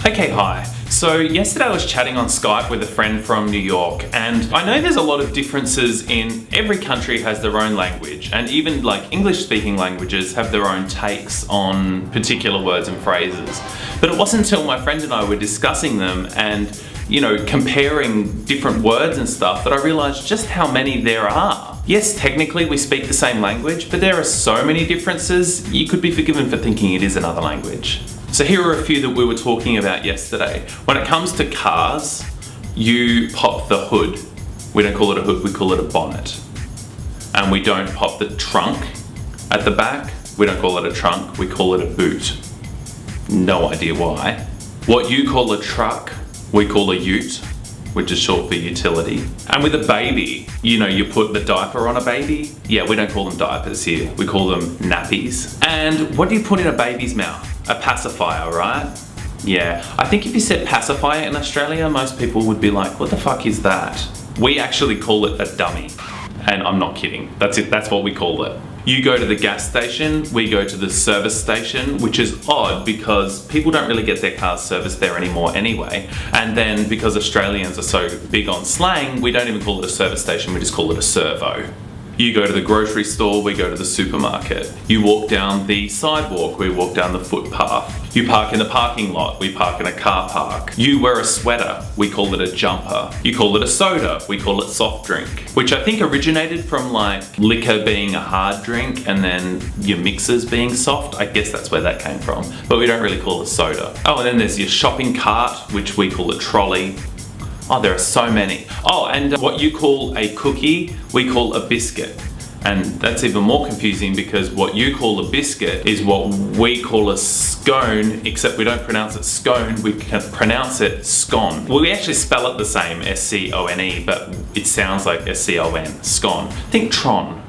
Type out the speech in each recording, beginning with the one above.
Okay, hi. So yesterday I was chatting on Skype with a friend from New York, and I know there's a lot of differences in every country has their own language, and even like English speaking languages have their own takes on particular words and phrases. But it wasn't until my friend and I were discussing them and comparing different words and stuff that I realized just how many there are. Yes, technically we speak the same language, but there are so many differences, you could be forgiven for thinking it is another language. So here are a few that we were talking about yesterday. When it comes to cars, you pop the hood. We don't call it a hood, we call it a bonnet. And we don't pop the trunk at the back. We don't call it a trunk, we call it a boot. No idea why. What you call a truck, we call a ute, which is short for utility. And with a baby, you put the diaper on a baby. Yeah, we don't call them diapers here. We call them nappies. And what do you put in a baby's mouth? A pacifier, right? Yeah, I think if you said pacifier in Australia, most people would be like, what the fuck is that? We actually call it a dummy. And I'm not kidding. That's it, that's what we call it. You go to the gas station, we go to the service station, which is odd because people don't really get their cars serviced there anymore anyway. And then because Australians are so big on slang, we don't even call it a service station, we just call it a servo. You go to the grocery store, we go to the supermarket. You walk down the sidewalk, we walk down the footpath. You park in the parking lot, we park in a car park. You wear a sweater, we call it a jumper. You call it a soda, we call it soft drink. Which I think originated from like liquor being a hard drink and then your mixers being soft. I guess that's where that came from. But we don't really call it soda. Oh, and then there's your shopping cart, which we call a trolley. Oh, there are so many. Oh, and what you call a cookie, we call a biscuit. And that's even more confusing because what you call a biscuit is what we call a scone, except we don't pronounce it scone, we can pronounce it scone. Well, we actually spell it the same, S-C-O-N-E, but it sounds like S-C-O-N, scone. Think Tron.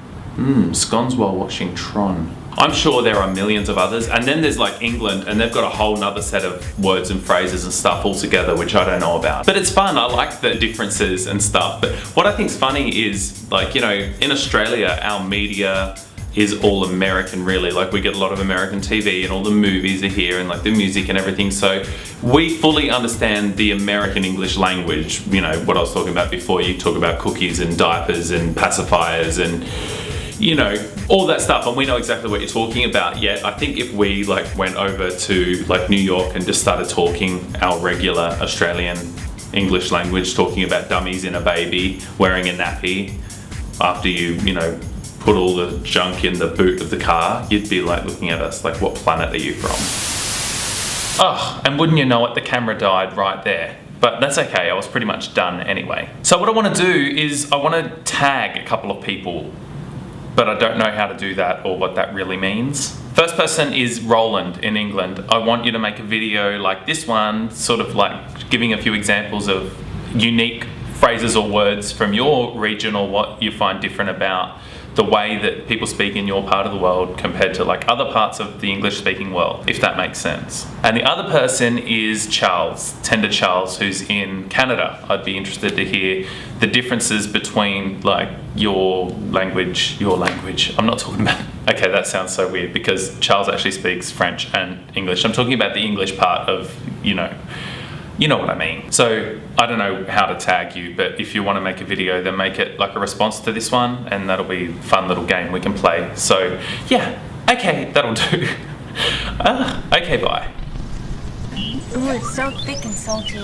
Scones while watching Tron. I'm sure there are millions of others, and then there's like England, and they've got a whole nother set of words and phrases and stuff altogether, which I don't know about. But it's fun, I like the differences and stuff. But what I think's funny is, like, in Australia, our media is all American really. Like, we get a lot of American TV and all the movies are here and like the music and everything. So we fully understand the American English language. What I was talking about before, you talk about cookies and diapers and pacifiers and all that stuff, and we know exactly what you're talking about. Yet I think if we went over to New York and just started talking our regular Australian English language, talking about dummies in a baby, wearing a nappy, after you put all the junk in the boot of the car, you'd be looking at us like, what planet are you from? Oh, and wouldn't you know it, the camera died right there. But that's okay, I was pretty much done anyway. So what I want to do is I want to tag a couple of people, but I don't know how to do that or what that really means. First person is Roland in England. I want you to make a video like this one, sort of like giving a few examples of unique phrases or words from your region or what you find different about the way that people speak in your part of the world compared to other parts of the English speaking world, if that makes sense. And the other person is Charles, Tender Charles, who's in Canada. I'd be interested to hear the differences between your language. I'm not talking about, okay, that sounds so weird because Charles actually speaks French and English. I'm talking about the English part of, you know what I mean. So I don't know how to tag you, but if you want to make a video, then make it like a response to this one, and that'll be a fun little game we can play. So yeah, okay, that'll do. Okay, bye. Ooh, it's so thick and salty.